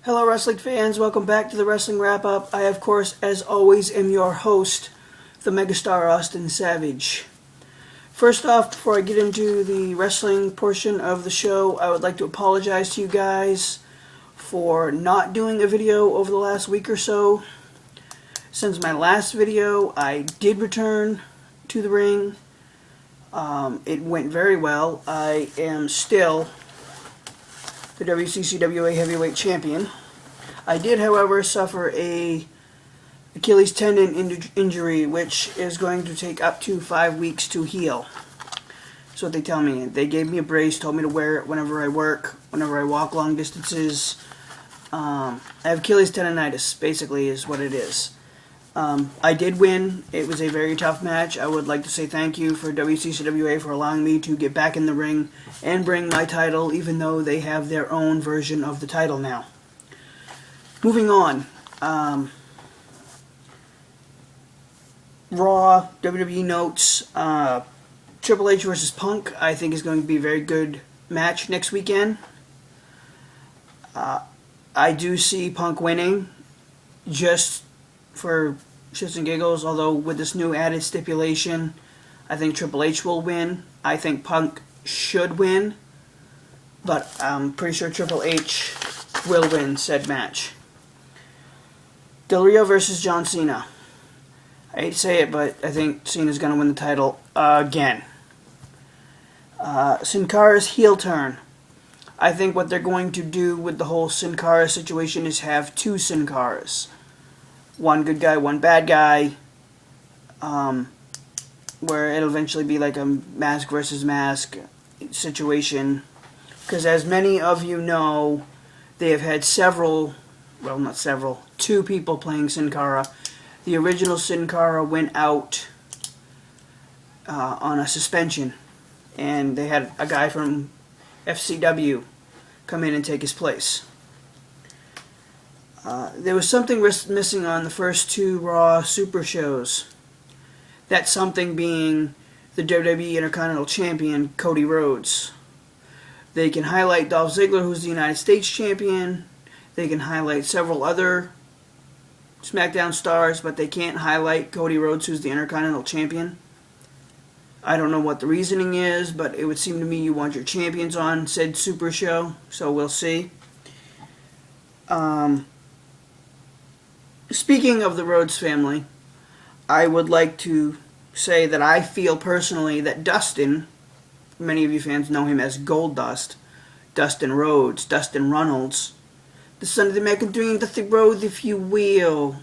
Hello wrestling fans, welcome back to the Wrestling Wrap-Up. I, of course, as always, am your host, the megastar Austin Savage. First off, before I get into the wrestling portion of the show, I would like to apologize to you guys for not doing a video over the last week or so. Since my last video, I did return to the ring. It went very well. I am still the WCCWA Heavyweight Champion. I did, however, suffer a Achilles tendon injury, which is going to take up to 5 weeks to heal. That's what they tell me. They gave me a brace, told me to wear it whenever I work, whenever I walk long distances. I have Achilles tendonitis, basically, is what it is. I did win. It was a very tough match. I would like to say thank you for WCCWA for allowing me to get back in the ring and bring my title, even though they have their own version of the title now. Moving on. Raw, WWE notes, Triple H versus Punk, I think is going to be a very good match next weekend. I do see Punk winning, just for shits and giggles, although with this new added stipulation, I think Triple H will win. I think Punk should win, but I'm pretty sure Triple H will win said match. Del Rio versus John Cena. I hate to say it, but I think Cena's going to win the title again. Sin Cara's heel turn. I think what they're going to do with the whole Sin Cara situation is have two Sin Caras. One good guy, one bad guy, where it'll eventually be like a mask versus mask situation. Because as many of you know, they have had two people playing Sin Cara. The original Sin Cara went out on a suspension, and they had a guy from FCW come in and take his place. There was something missing on the first two Raw Super shows. That something being the WWE Intercontinental Champion, Cody Rhodes. They can highlight Dolph Ziggler, who's the United States Champion. They can highlight several other SmackDown stars, but they can't highlight Cody Rhodes, who's the Intercontinental Champion. I don't know what the reasoning is, but it would seem to me you want your champions on said Super Show, so we'll see. Speaking of the Rhodes family, I would like to say that I feel personally that Dustin, many of you fans know him as Goldust, Dustin Rhodes, Dustin Runnels, the son of the American Dream, Dustin Rhodes, if you will,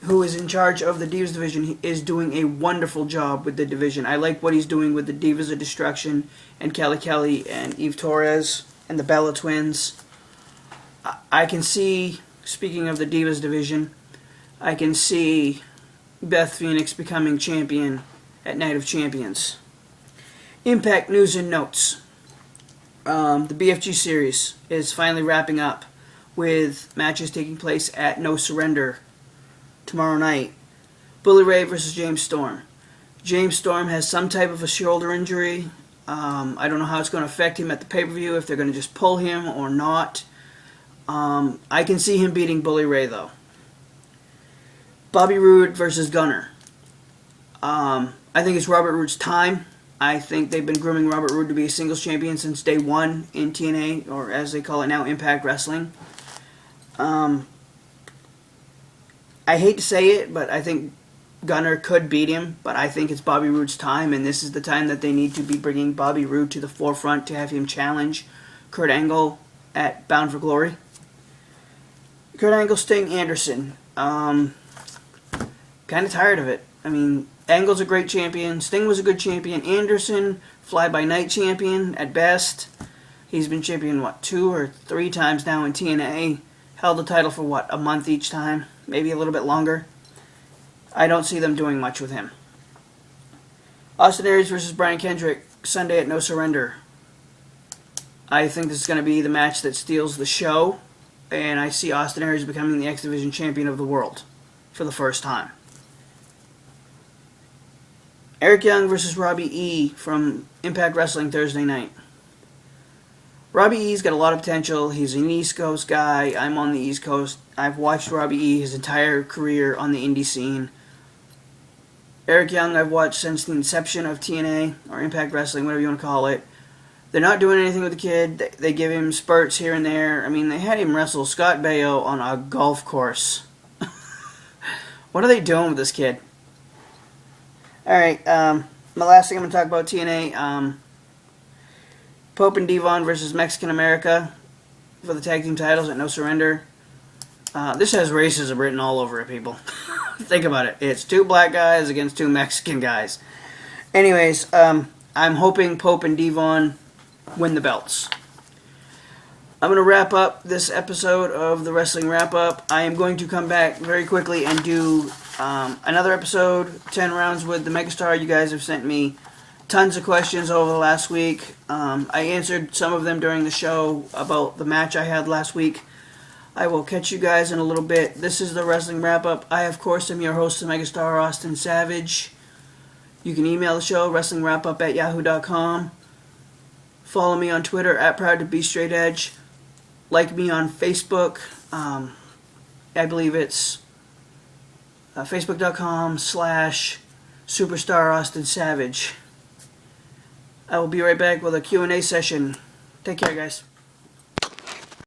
who is in charge of the Divas division, he is doing a wonderful job with the division. I like what he's doing with the Divas of Destruction and Kelly and Eve Torres and the Bella Twins. I can see, speaking of the Divas division, I can see Beth Phoenix becoming champion at Night of Champions. Impact news and notes. The BFG series is finally wrapping up with matches taking place at No Surrender tomorrow night. Bully Ray versus James Storm. James Storm has some type of a shoulder injury. I don't know how it's going to affect him at the pay-per-view, if they're going to just pull him or not. I can see him beating Bully Ray, though. Bobby Roode versus Gunner. I think it's Robert Roode's time. I think they've been grooming Robert Roode to be a singles champion since day one in TNA, or as they call it now, Impact Wrestling. I hate to say it, but I think Gunner could beat him, but I think it's Bobby Roode's time, and this is the time that they need to be bringing Bobby Roode to the forefront to have him challenge Kurt Angle at Bound for Glory. Kurt Angle, Sting, Anderson. Kind of tired of it. I mean, Angle's a great champion. Sting was a good champion. Anderson, fly-by-night champion at best. He's been champion, 2 or 3 times now in TNA. Held the title for, a month each time? Maybe a little bit longer. I don't see them doing much with him. Austin Aries versus Brian Kendrick, Sunday at No Surrender. I think this is going to be the match that steals the show, and I see Austin Aries becoming the X Division champion of the world for the first time. Eric Young versus Robbie E. from Impact Wrestling Thursday night. Robbie E's got a lot of potential. He's an East Coast guy. I'm on the East Coast. I've watched Robbie E his entire career on the indie scene. Eric Young I've watched since the inception of TNA, or Impact Wrestling, whatever you want to call it. They're not doing anything with the kid. They give him spurts here and there. I mean, they had him wrestle Scott Baio on a golf course. What are they doing with this kid? Alright, my last thing I'm going to talk about TNA. Pope and Devon versus Mexican America for the tag team titles at No Surrender. This has racism written all over it, people. Think about it. It's two black guys against two Mexican guys. Anyways, I'm hoping Pope and Devon win the belts. I'm going to wrap up this episode of the Wrestling Wrap-Up. I am going to come back very quickly and do another episode, 10 rounds with the Megastar. You guys have sent me tons of questions over the last week. I answered some of them during the show about the match I had last week. I will catch you guys in a little bit. This is the Wrestling Wrap-Up. I, of course, am your host, the Megastar Austin Savage. You can email the show, wrestlingwrapup@yahoo.com. Follow me on Twitter, @ProudToBeStraightEdge. Like me on Facebook. I believe it's facebook.com/Superstar Austin Savage. I will be right back with a Q&A session. Take care, guys.